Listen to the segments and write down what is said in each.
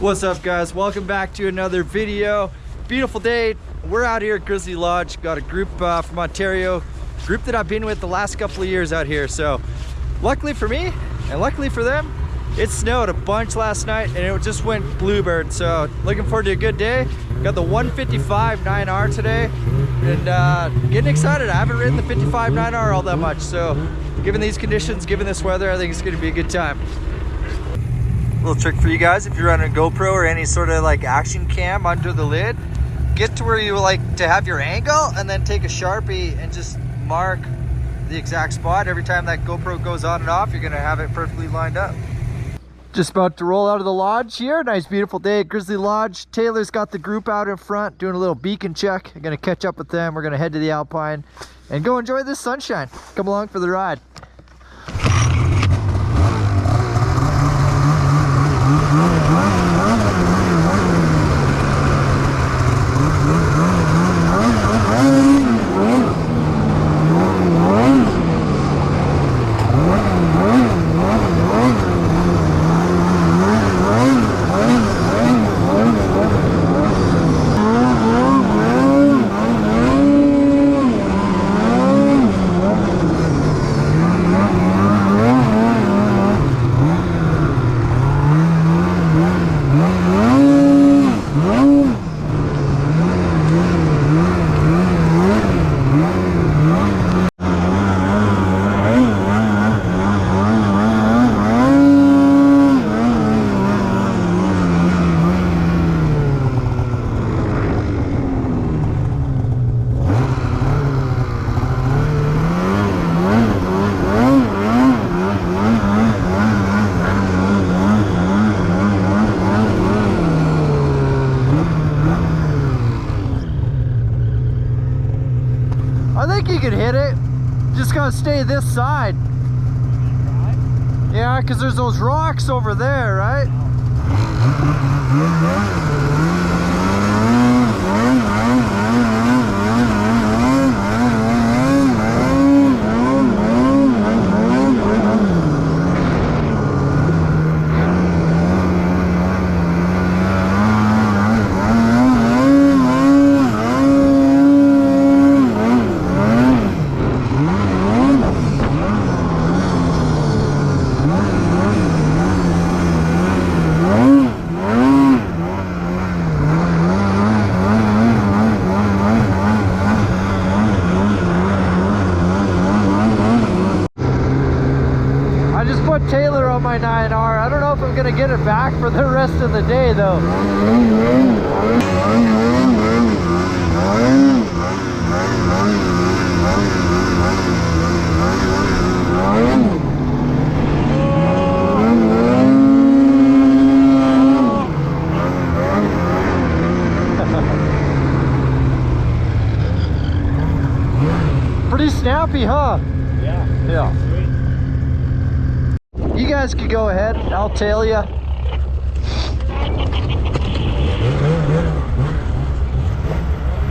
What's up, guys? Welcome back to another video. Beautiful day. We're out here at Grizzly Lodge. Got a group from Ontario, group that I've been with the last couple of years out here. So luckily for me and luckily for them, it snowed a bunch last night and it just went bluebird. So looking forward to a good day. Got the 155 9R today and getting excited. I haven't ridden the 55 9R all that much. So given these conditions, given this weather, I think it's going to be a good time. Little trick for you guys: if you're running a GoPro or any sort of like action cam under the lid, get to where you like to have your angle and then take a Sharpie and just mark the exact spot. Every time that GoPro goes on and off, you're gonna have it perfectly lined up. Just about to roll out of the lodge here. Nice beautiful day at Grizzly Lodge. Taylar's got the group out in front doing a little beacon check. I'm gonna catch up with them. We're gonna head to the alpine and go enjoy this sunshine. Come along for the ride. I think you can hit it. Just gotta stay this side. Yeah, because there's those rocks over there, right? Taylar on my 9R. I don't know if I'm gonna get it back for the rest of the day though. Pretty snappy, huh? Yeah. Yeah. You guys could go ahead, I'll tail you.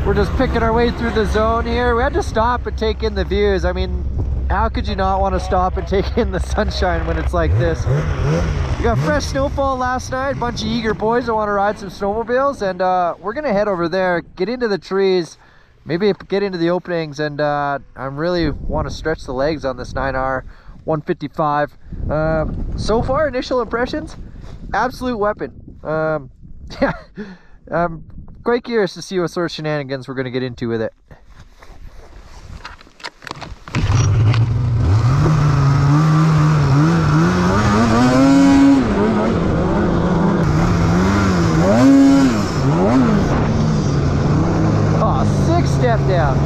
We're just picking our way through the zone here. We had to stop and take in the views. I mean, how could you not want to stop and take in the sunshine when it's like this? We got fresh snowfall last night, bunch of eager boys that want to ride some snowmobiles, and we're gonna head over there, get into the trees, maybe get into the openings, and I really want to stretch the legs on this 9R 155. So far, initial impressions, absolute weapon. Yeah, I'm quite curious to see what sort of shenanigans we're going to get into with it. Oh, 6 step down.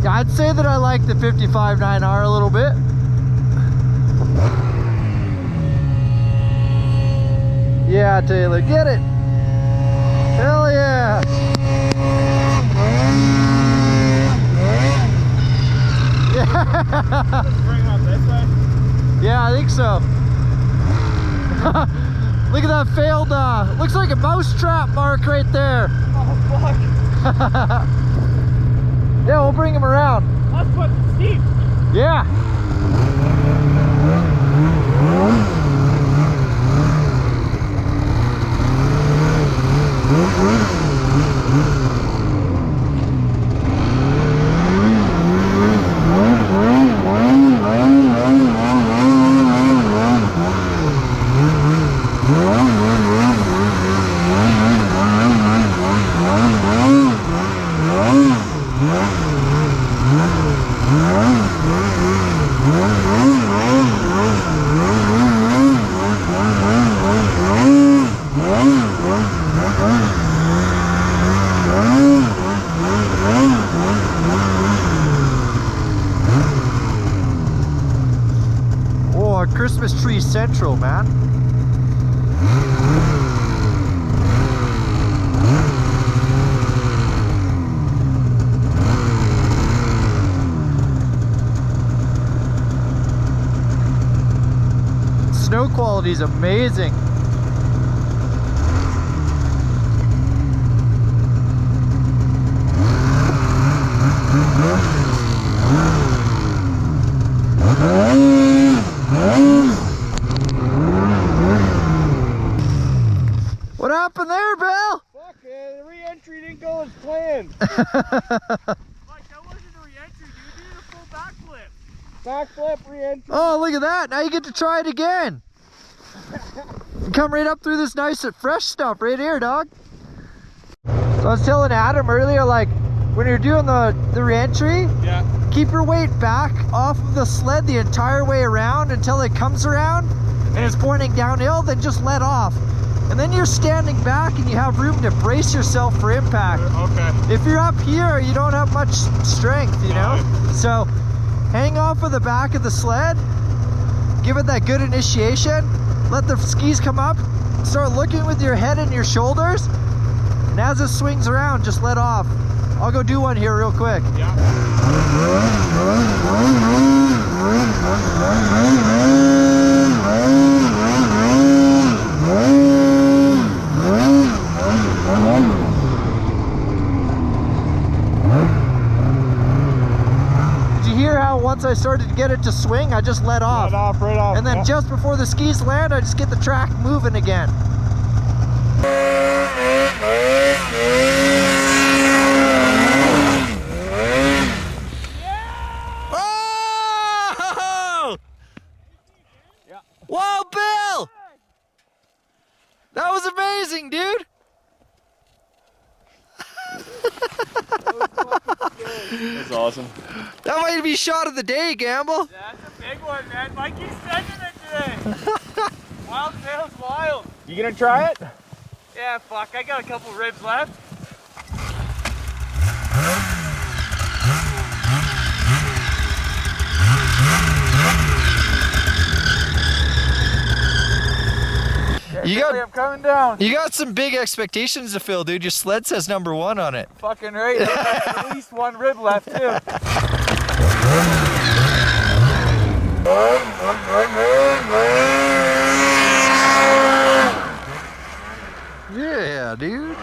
Yeah, I'd say that I like the 55.9R a little bit. Yeah, Taylor, get it. Hell yeah. Yeah. Bring him up this way? Yeah, I think so. Look at that failed, looks like a mousetrap mark right there. Oh, fuck. Yeah, we'll bring him around. That's fucking steep. Yeah. Oh, Christmas tree central, man. Snow quality is amazing. What happened there, Bill? Fuck, the re-entry didn't go as planned. Like, that wasn't a re-entry, dude. You did a full backflip. Backflip, re-entry. Oh, look at that. Now you get to try it again. You come right up through this nice fresh stuff right here, dog. So I was telling Adam earlier, like, when you're doing the re-entry, Yeah. keep your weight back off of the sled the entire way around until it comes around and it's pointing downhill, then just let off. And then you're standing back and you have room to brace yourself for impact. Okay. If you're up here, you don't have much strength, you know? So hang off of the back of the sled, give it that good initiation, let the skis come up, start looking with your head and your shoulders, and as it swings around, just let off. I'll go do one here real quick. Yeah. Did you hear how once I started to get it to swing, I just let off? Right off, right off. And then just before the skis land, I just get the track moving again. Oh! Yeah. Whoa, Bill! That was amazing, dude! That's awesome. That might be shot of the day, Gamble. That's a big one, man. Mikey's sending it today. Wild Tail's wild. You gonna try it? Yeah, fuck. I got a couple ribs left. I'm coming down. You got some big expectations to fill, dude. Your sled says #1 on it. Fucking right. I got at least one rib left, too. Yeah, dude.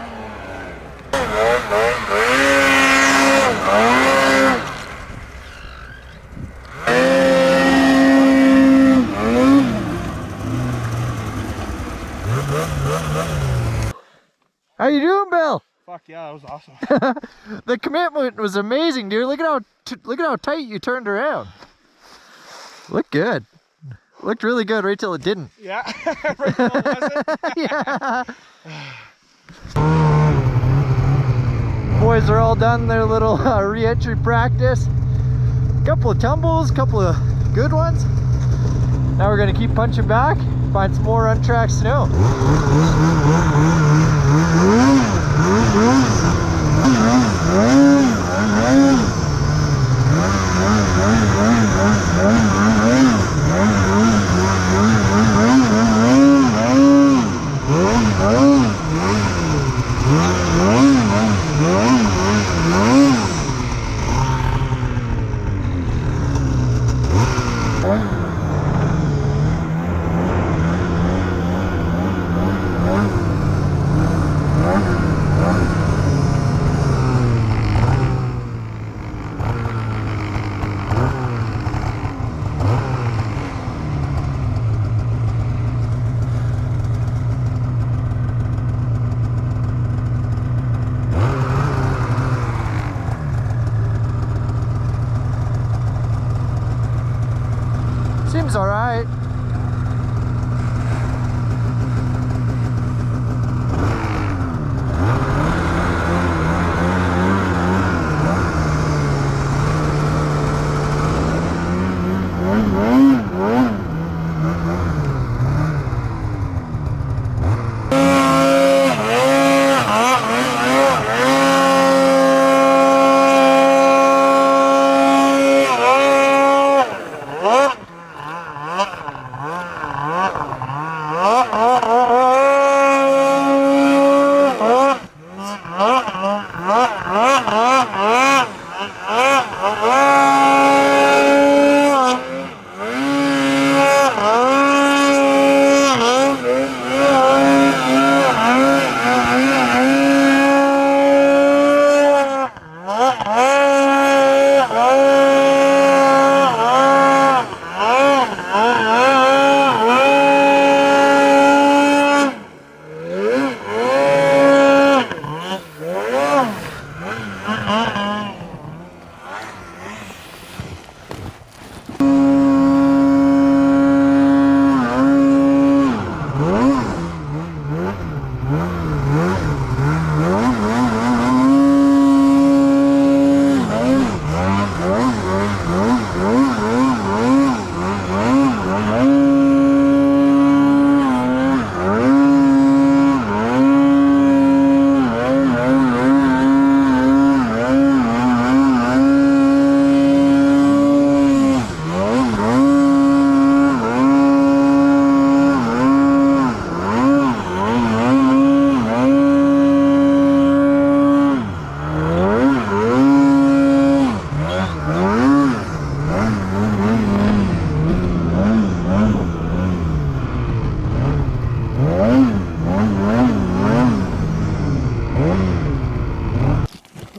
How you doing, Bill? Fuck yeah, that was awesome. The commitment was amazing, dude. Look at how tight you turned around. Looked good. Looked really good right till it didn't. Yeah. Right till it wasn't. Yeah. Boys are all done their little re-entry practice. Couple of tumbles, couple of good ones. Now we're gonna keep punching back, find some more untracked snow. Seems all right.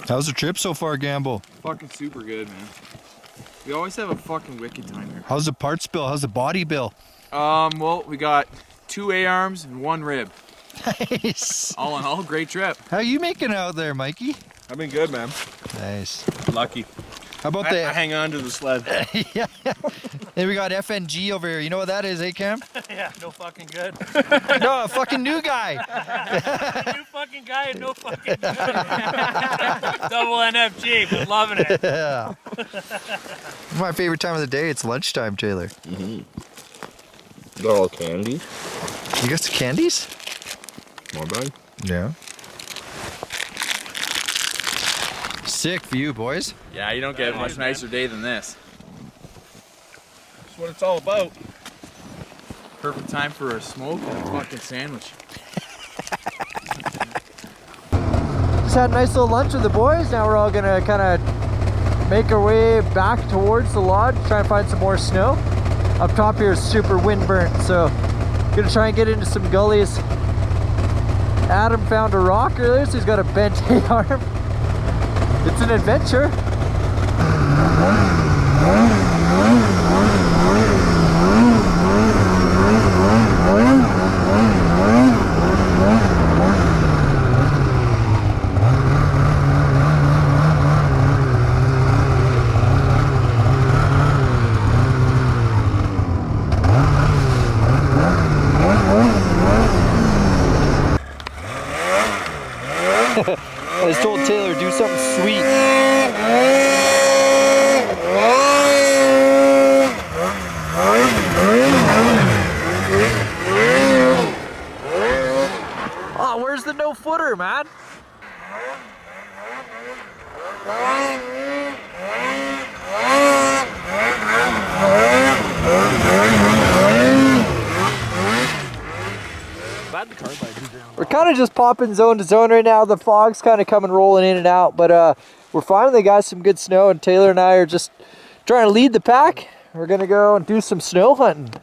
How's the trip so far, Gamble? Fucking super good, man. We always have a fucking wicked time here. How's the parts bill? How's the body bill? Well, we got 2 A-arms and 1 rib. Nice. All in all, great trip. How you making out there, Mikey? I've been good, man. Nice. Lucky. How about I hang on to the sled. Yeah. Then we got FNG over here. You know what that is, eh, Cam? Yeah, no fucking good. No, a fucking new guy. New fucking guy and no fucking good. Double NFG, but loving it. Yeah. My favorite time of the day, it's lunchtime, Taylor. Got all candy. You got some candies? More bag. Yeah. Sick view, boys. Yeah, you don't get a much nicer day than this. That's what it's all about. Perfect time for a smoke and a fucking sandwich. Just had a nice little lunch with the boys. Now we're all gonna kind of make our way back towards the lodge, try and find some more snow. Up top here is super wind burnt, so gonna try and get into some gullies. Adam found a rock earlier, so he's got a bent arm. It's an adventure. I just told Taylor, do something sweet. Oh, where's the no footer, man? We're kind of just popping zone to zone right now. The fog's kind of coming rolling in and out, but we're finally got some good snow, and Taylor and I are just trying to lead the pack. We're gonna go and do some snow hunting.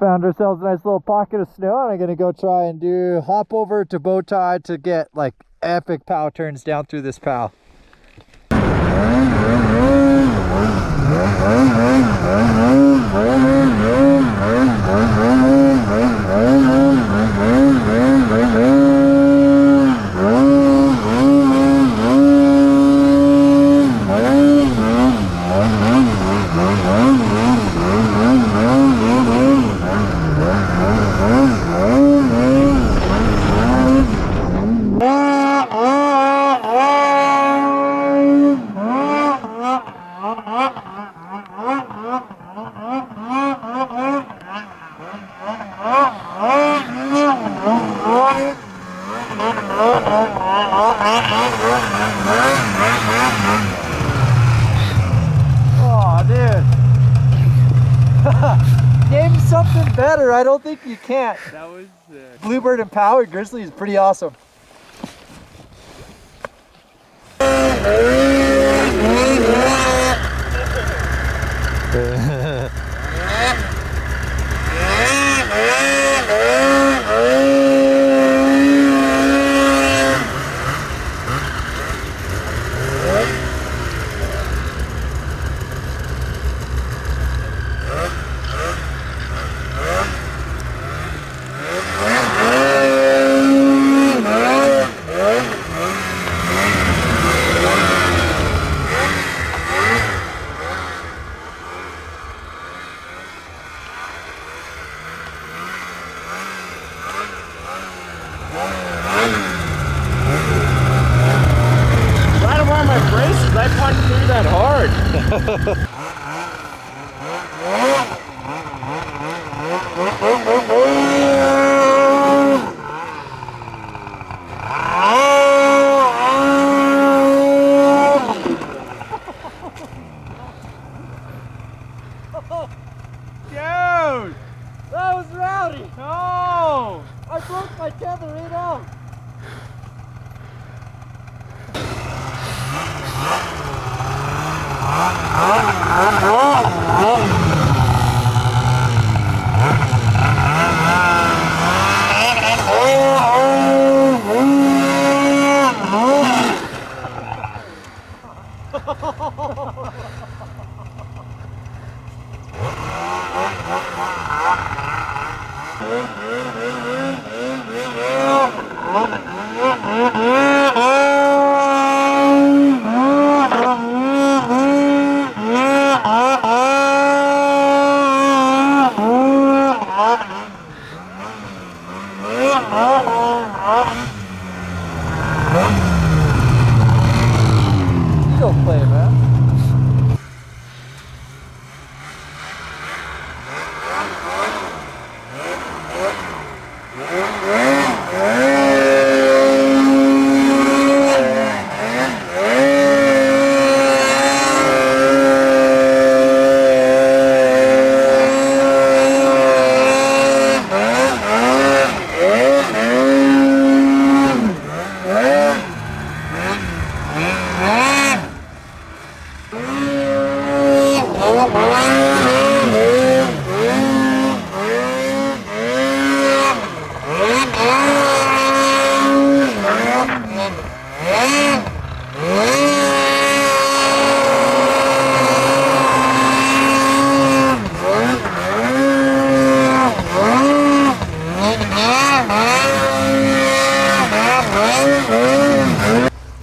Found ourselves a nice little pocket of snow, and I'm gonna go try and do hop over to bow tie to get like epic pow turns down through this pow. Oh, dude. Name something better. I don't think you can't. That was Bluebird and Power Grizzly is pretty awesome. I don't wear my braces. I punched through that hard. Dude! That was rowdy. No! I broke my tether right out. You don't play, man.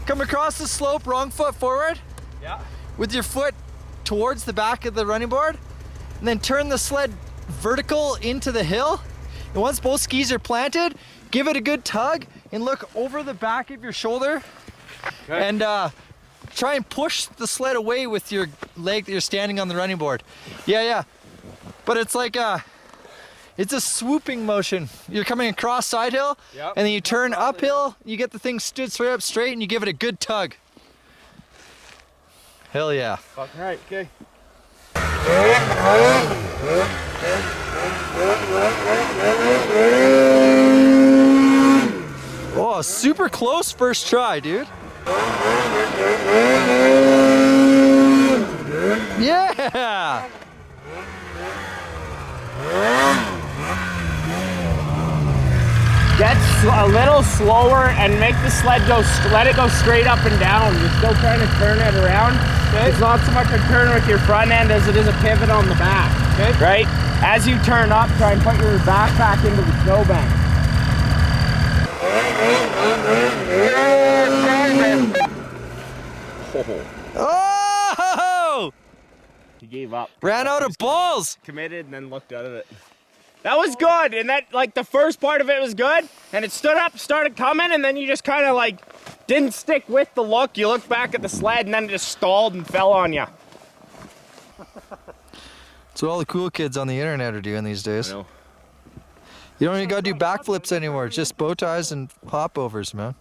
Come across the slope, wrong foot forward. Yeah. With your foot towards the back of the running board, and then turn the sled vertical into the hill. And once both skis are planted, give it a good tug and look over the back of your shoulder. Okay. And try and push the sled away with your leg that you're standing on the running board. Yeah. But it's like it's a swooping motion. You're coming across side hill, Yep. and then you turn uphill, you get the thing stood straight up straight, and you give it a good tug. Hell yeah. Fucking right, okay. Oh, super close first try, dude. Yeah! Get a little slower and make the sled go, let it go straight up and down. You're still trying to turn it around. Okay. It's not so much a turn with your front end as it is a pivot on the back. Okay. Right? As you turn up, try and put your backpack into the snowbank. Oh! He gave up. Ran out of balls. Committed and then looked out of it. That was good, and that, like, the first part of it was good, and it stood up, started coming, and then you just kind of, like, didn't stick with the look. You looked back at the sled, and then it just stalled and fell on you. That's what all the cool kids on the internet are doing these days. I know. You don't even gotta do backflips anymore. It's just bow ties and hopovers, man.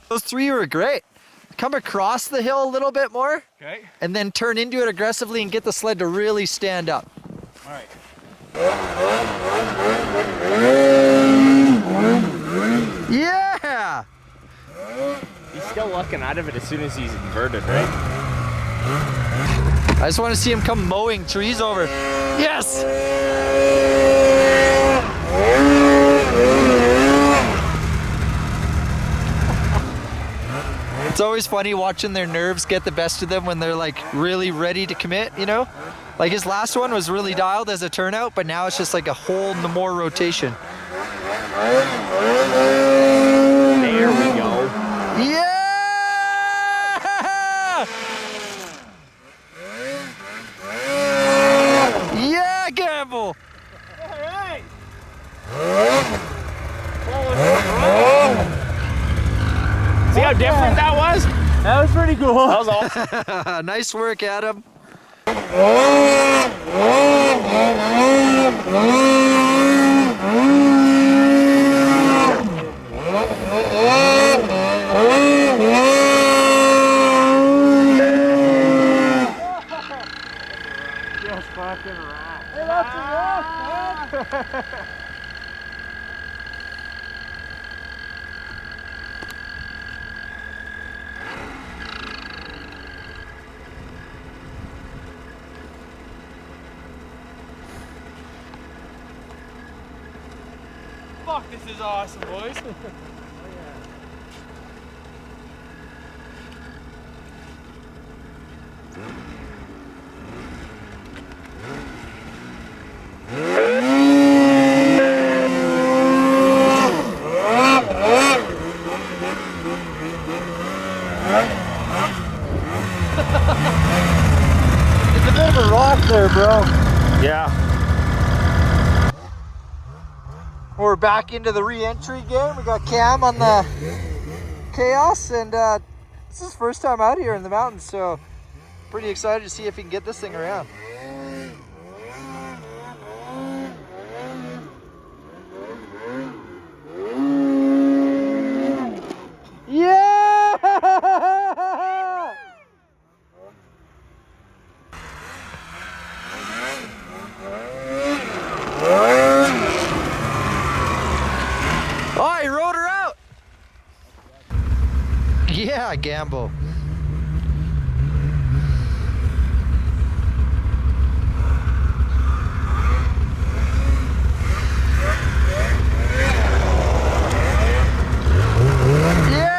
Those three were great. Come across the hill a little bit more, Okay. and then turn into it aggressively and get the sled to really stand up. All right. Yeah! He's still looking out of it as soon as he's inverted, right? I just want to see him come mowing trees over. Yes! It's always funny watching their nerves get the best of them when they're like really ready to commit, you know? Like his last one was really dialed as a turnout, but now it's just like a whole more rotation. There we go. Yeah! Yeah, Gamble! All right. See how different that was? That was pretty cool. That was awesome. Nice work, Adam. Just fucking right. Hey, that's a rock, man. Fuck, this is awesome, boys. It's a bit of a rock there, bro. Yeah. We're back into the re-entry game. We got Cam on the Chaos, and this is his first time out here in the mountains, so pretty excited to see if he can get this thing around. Yeah! Oh, he rode her out! Yeah, Gamble. Yeah!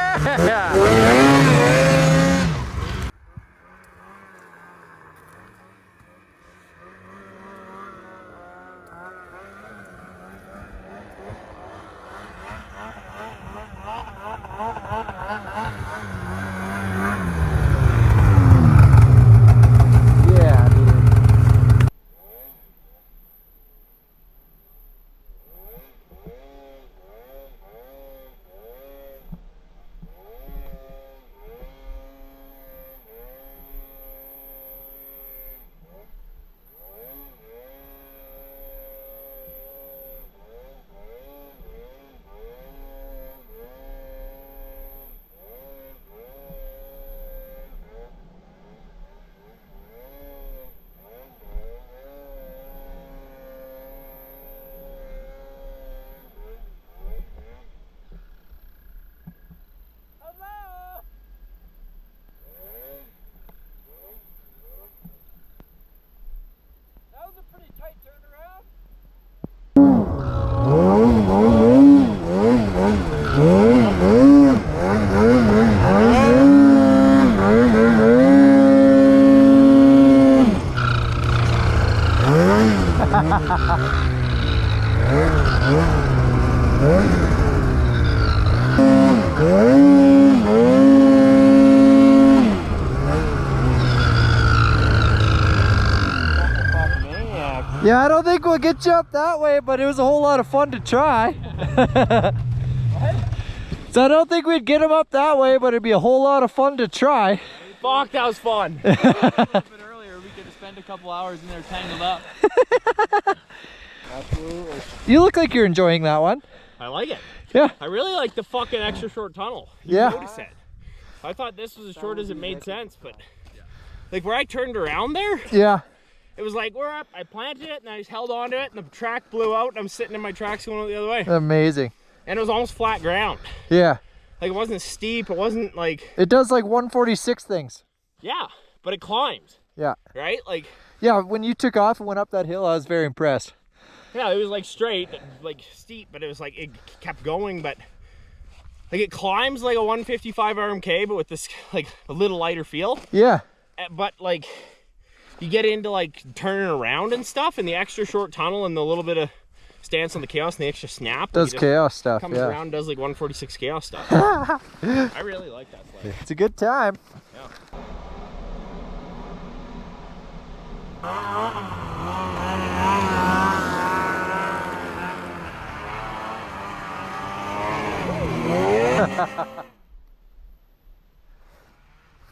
Yeah, I don't think we'll get you up that way, but it was a whole lot of fun to try. So I don't think we'd get him up that way, but it'd be a whole lot of fun to try. Fuck, that was fun. A little bit earlier, we could have spent a couple hours in there tangled up. Absolutely. You look like you're enjoying that one. I like it. Yeah. I really like the fucking extra short tunnel. You Yeah. notice it. I thought this was as short as it made sense, but like where I turned around there, Yeah. it was like we're up. I planted it and I just held on to it, and the track blew out, and I'm sitting in my tracks going the other way. Amazing. And it was almost flat ground. Yeah. Like it wasn't steep. It wasn't like. It does like 146 things. Yeah, but it climbs. Yeah. Right? Like. Yeah, when you took off and went up that hill, I was very impressed. Yeah, it was like straight, like steep, but it was like it kept going, but like it climbs like a 155 RMK, but with this like a little lighter feel. Yeah. But like you get into like turning around and stuff, and the extra short tunnel and the little bit of stance on the chaos and the extra snap. Does chaos stuff, comes yeah. around and does like 146 chaos stuff. I really like that sled. It's a good time. Yeah.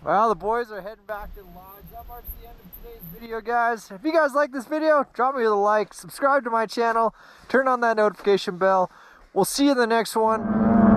Well, the boys are heading back to the lodge. That marks the end of today's video, guys. If you guys like this video, drop me a like, subscribe to my channel, turn on that notification bell. We'll see you in the next one.